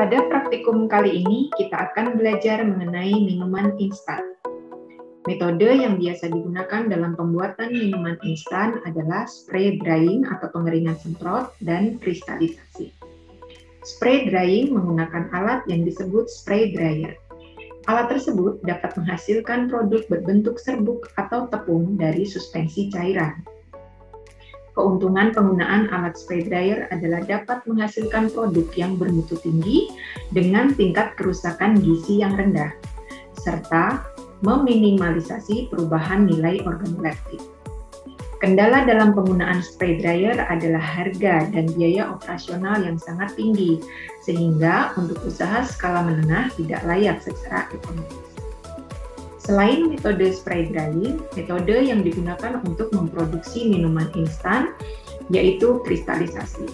Pada praktikum kali ini, kita akan belajar mengenai minuman instan. Metode yang biasa digunakan dalam pembuatan minuman instan adalah spray drying atau pengeringan semprot dan kristalisasi. Spray drying menggunakan alat yang disebut spray dryer. Alat tersebut dapat menghasilkan produk berbentuk serbuk atau tepung dari suspensi cairan. Keuntungan penggunaan alat spray dryer adalah dapat menghasilkan produk yang bermutu tinggi dengan tingkat kerusakan gizi yang rendah, serta meminimalisasi perubahan nilai organoleptik. Kendala dalam penggunaan spray dryer adalah harga dan biaya operasional yang sangat tinggi, sehingga untuk usaha skala menengah tidak layak secara ekonomis. Selain metode spray drying, metode yang digunakan untuk memproduksi minuman instan yaitu kristalisasi.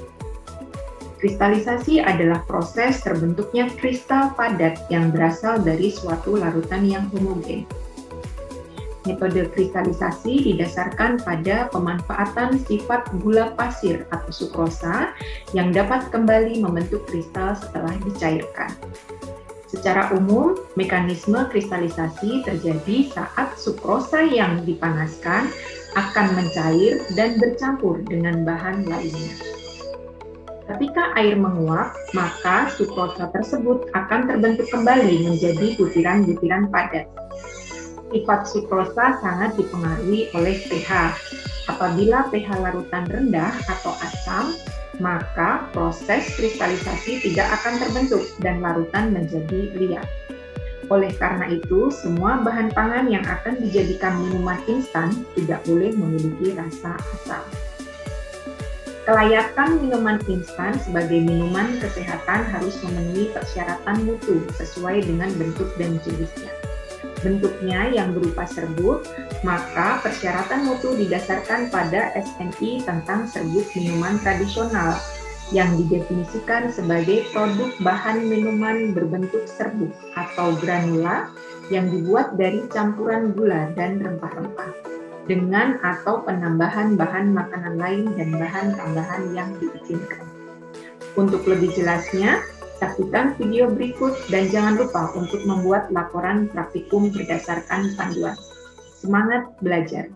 Kristalisasi adalah proses terbentuknya kristal padat yang berasal dari suatu larutan yang homogen. Metode kristalisasi didasarkan pada pemanfaatan sifat gula pasir atau sukrosa yang dapat kembali membentuk kristal setelah dicairkan. Secara umum, mekanisme kristalisasi terjadi saat sukrosa yang dipanaskan akan mencair dan bercampur dengan bahan lainnya. Ketika air menguap, maka sukrosa tersebut akan terbentuk kembali menjadi butiran-butiran padat. Sifat sukrosa sangat dipengaruhi oleh pH. Apabila pH larutan rendah atau asam, maka proses kristalisasi tidak akan terbentuk dan larutan menjadi liat. Oleh karena itu, semua bahan pangan yang akan dijadikan minuman instan tidak boleh memiliki rasa asam. Kelayakan minuman instan sebagai minuman kesehatan harus memenuhi persyaratan mutu sesuai dengan bentuk dan jenisnya. Bentuknya yang berupa serbuk, maka persyaratan mutu didasarkan pada SNI tentang serbuk minuman tradisional yang didefinisikan sebagai produk bahan minuman berbentuk serbuk atau granula yang dibuat dari campuran gula dan rempah-rempah dengan atau penambahan bahan makanan lain dan bahan tambahan yang diizinkan. Untuk lebih jelasnya, saksikan video berikut dan jangan lupa untuk membuat laporan praktikum berdasarkan panduan. Semangat belajar!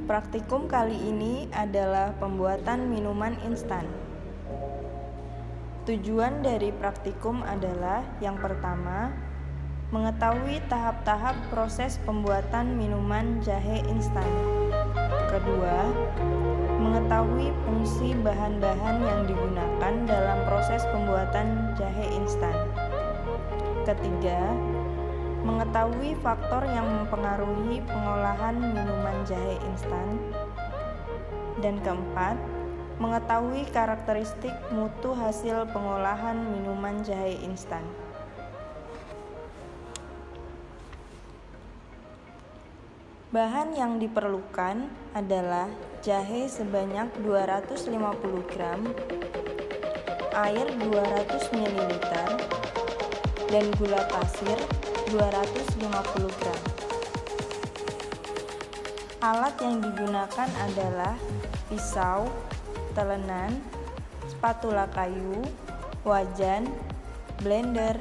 Praktikum kali ini adalah pembuatan minuman instan. Tujuan dari praktikum adalah yang pertama, mengetahui tahap-tahap proses pembuatan minuman jahe instan. Kedua, mengetahui fungsi bahan-bahan yang digunakan dalam proses pembuatan jahe instan. Ketiga, mengetahui faktor yang mempengaruhi pengolahan minuman jahe instan. Dan keempat, mengetahui karakteristik mutu hasil pengolahan minuman jahe instan. Bahan yang diperlukan adalah jahe sebanyak 250 gram, air 200 ml, dan gula pasir 250 gram. Alat yang digunakan adalah pisau, telenan, spatula kayu, wajan, blender,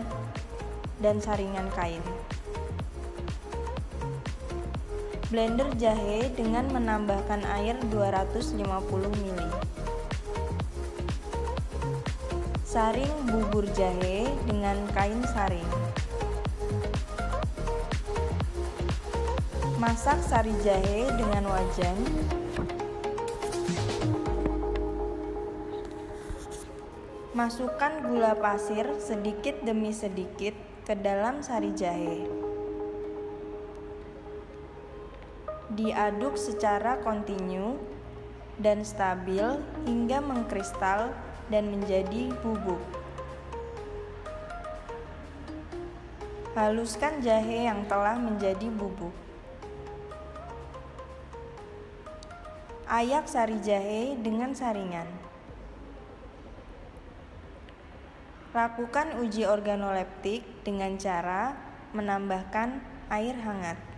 dan saringan kain. Blender jahe dengan menambahkan air 250 ml. Saring bubur jahe dengan kain saring. Masak sari jahe dengan wajan. Masukkan gula pasir sedikit demi sedikit ke dalam sari jahe. Diaduk secara kontinu dan stabil hingga mengkristal dan menjadi bubuk. Haluskan jahe yang telah menjadi bubuk. Ayak sari jahe dengan saringan. Lakukan uji organoleptik dengan cara menambahkan air hangat.